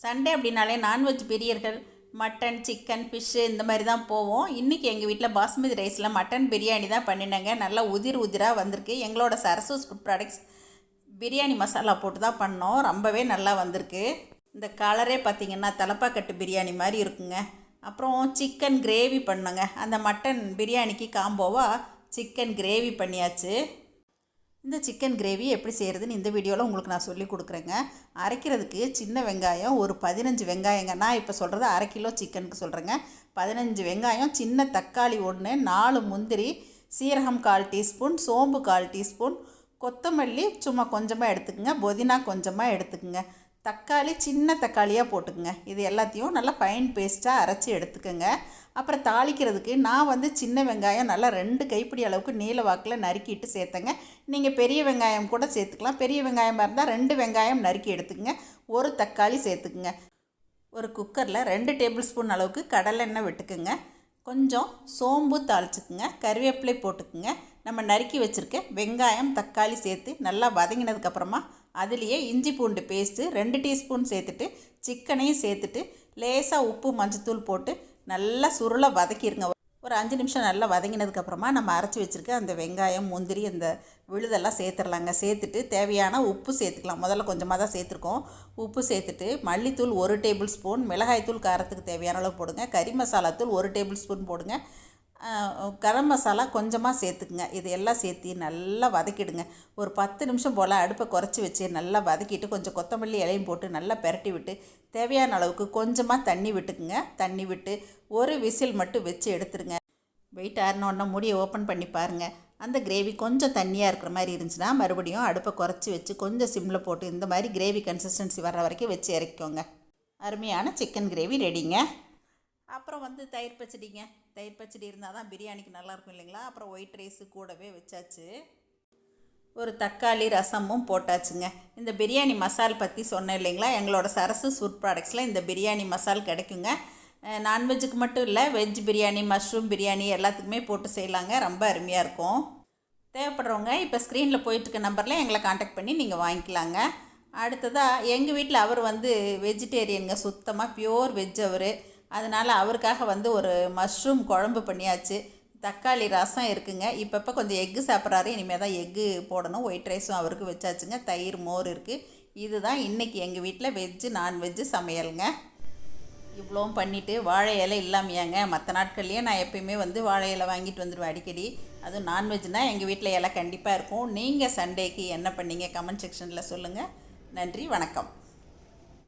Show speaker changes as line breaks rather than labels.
Sunday அப்படின்னாலே non veg பிரியர்கள் mutton chicken fish இந்த மாதிரி தான் போவோம். இன்றைக்கி எங்கள் வீட்டில் பாஸ்மதி ரைஸில் மட்டன் பிரியாணி தான் பண்ணினேங்க. நல்லா உதிராக வந்திருக்கு. எங்களோட சரசூஸ் ஃபுட் ப்ராடக்ட்ஸ் பிரியாணி மசாலா போட்டு தான் பண்ணோம். ரொம்பவே நல்லா வந்திருக்கு. இந்த கலரே பார்த்திங்கன்னா தலப்பாக்கட்டு பிரியாணி மாதிரி இருக்குங்க. அப்புறம் சிக்கன் கிரேவி பண்ணோங்க. அந்த மட்டன் பிரியாணிக்கு காம்போவாக சிக்கன் கிரேவி பண்ணியாச்சு. இந்த சிக்கன் கிரேவி எப்படி செய்கிறதுன்னு இந்த வீடியோவில் உங்களுக்கு நான் சொல்லி கொடுக்குறேங்க. அரைக்கிறதுக்கு சின்ன வெங்காயம் ஒரு 15 வெங்காயங்க. நான் இப்போ சொல்கிறது அரை கிலோ சிக்கனுக்கு சொல்கிறேங்க. 15 வெங்காயம், சின்ன தக்காளி 1, 4 முந்திரி, சீரகம் 1/4 டீஸ்பூன், சோம்பு 1/4 டீஸ்பூன், கொத்தமல்லி சும்மா கொஞ்சமாக எடுத்துக்கோங்க, புதினா கொஞ்சமாக எடுத்துக்கோங்க, தக்காளி சின்ன தக்காளியாக போட்டுக்குங்க. இது எல்லாத்தையும் நல்லா ஃபைன் பேஸ்ட்டாக அரைச்சி எடுத்துக்கோங்க. அப்புறம் தாளிக்கிறதுக்கு நான் சின்ன வெங்காயம் நல்லா 2 கைப்பிடி அளவுக்கு நீல வாக்கில் நறுக்கிட்டு சேர்த்தேங்க. நீங்கள் பெரிய வெங்காயம் கூட சேர்த்துக்கலாம். பெரிய வெங்காயமாக இருந்தால் 2 வெங்காயம் நறுக்கி எடுத்துக்கங்க. ஒரு தக்காளி சேர்த்துக்குங்க. ஒரு குக்கரில் 2 டேபிள் ஸ்பூன் அளவுக்கு கடலெண்ணெய் விட்டுக்குங்க. கொஞ்சம் சோம்பு தாளிச்சுக்குங்க, கருவேப்பிலை போட்டுக்குங்க. நம்ம நறுக்கி வச்சுருக்க வெங்காயம் தக்காளி சேர்த்து நல்லா வதங்கினதுக்கப்புறமா அதுலேயே இஞ்சி பூண்டு பேஸ்ட்டு 2 டீஸ்பூன் சேர்த்துட்டு சிக்கனையும் சேர்த்துட்டு லேசாக உப்பு மஞ்சத்தூள் போட்டு நல்லா சுருளை வதக்கிடுங்க. ஒரு 5 நிமிஷம் நல்லா வதங்கினதுக்கப்புறமா நம்ம அரைச்சி வச்சுருக்க அந்த வெங்காயம் முந்திரி அந்த விழுதெல்லாம் சேர்த்துடலாங்க. சேர்த்துட்டு தேவையான உப்பு சேர்த்துக்கலாம். முதல்ல கொஞ்சமாக தான் சேர்த்துருக்கோம். உப்பு சேர்த்துட்டு மல்லித்தூள் 1 டேபிள் ஸ்பூன், மிளகாய்த்தூள் காரத்துக்கு தேவையான அளவு போடுங்க, கறி மசாலாத்தூள் 1 டேபிள் ஸ்பூன் போடுங்க, கரம் மசாலா கொஞ்சமாக சேர்த்துக்குங்க. இது எல்லாம் சேர்த்து நல்லா வதக்கிடுங்க. ஒரு 10 நிமிஷம் போல் அடுப்பை குறைச்சி வச்சு நல்லா வதக்கிட்டு கொஞ்சம் கொத்தமல்லி இலையும் போட்டு நல்லா பெரட்டி விட்டு தேவையான அளவுக்கு கொஞ்சமாக தண்ணி விட்டுக்குங்க. தண்ணி விட்டு ஒரு விசில் மட்டும் வச்சு எடுத்துருங்க. வெயிட் ஆறினோடனே மூடியை ஓப்பன் பண்ணி பாருங்கள். அந்த கிரேவி கொஞ்சம் தண்ணியாக இருக்கிற மாதிரி இருந்துச்சுன்னா மறுபடியும் அடுப்பை குறைச்சி வச்சு கொஞ்சம் சிம்மில் போட்டு இந்த மாதிரி கிரேவி கன்சிஸ்டன்சி வர்ற வரைக்கும் வச்சு இறக்கிக்கோங்க. அருமையான சிக்கன் கிரேவி ரெடிங்க. அப்புறம் தயிர் பச்சடிங்க. தயிர் பச்சடி இருந்தால் தான் பிரியாணிக்கு நல்லாயிருக்கும் இல்லைங்களா. அப்புறம் ஒயிட் ரைஸு கூடவே வச்சாச்சு. ஒரு தக்காளி ரசமும் போட்டாச்சுங்க. இந்த பிரியாணி மசால் பற்றி சொன்னேன் இல்லைங்களா. எங்களோட சரசூஸ் ஃபுட் ப்ராடக்ட்ஸில் இந்த பிரியாணி மசால் கிடைக்குங்க. நான்வெஜ்ஜுக்கு மட்டும் இல்லை, வெஜ் பிரியாணி, மஷ்ரூம் பிரியாணி எல்லாத்துக்குமே போட்டு செய்யலாங்க. ரொம்ப அருமையாக இருக்கும். தேவைப்படுறவங்க இப்போ ஸ்க்ரீனில் போயிட்டுருக்க நம்பரில் எங்களை காண்டாக்ட் பண்ணி நீங்கள் வாங்கிக்கலாங்க. அடுத்ததாக எங்கள் வீட்டில் அவர் வெஜிடேரியனுங்க, சுத்தமாக பியோர் வெஜ் அவர். அதனால் அவருக்காக ஒரு மஷ்ரூம் குழம்பு பண்ணியாச்சு. தக்காளி ரசம் இருக்குங்க. இப்பப்போ கொஞ்சம் எக்கு சாப்பிட்றாரு. இனிமேல் தான் எக்கு போடணும். ஒயிட் ரைஸும் அவருக்கு வச்சாச்சுங்க. தயிர் மோர் இருக்குது. இதுதான் இன்றைக்கி எங்கள் வீட்டில் வெஜ்ஜு நான்வெஜ்ஜு சமையலுங்க. இவ்வளோவும் பண்ணிவிட்டு வாழை இலை இல்லாமையாங்க. மற்ற நாட்கள்லேயே நான் எப்பயுமே வாழை இலை வாங்கிட்டு வந்துடுவேன் அடிக்கடி. அதுவும் நான்வெஜ்னால் எங்கள் வீட்டில் இலை கண்டிப்பாக இருக்கும். நீங்கள் சண்டேக்கு என்ன பண்ணீங்க கமெண்ட் செக்ஷனில் சொல்லுங்கள். நன்றி, வணக்கம்.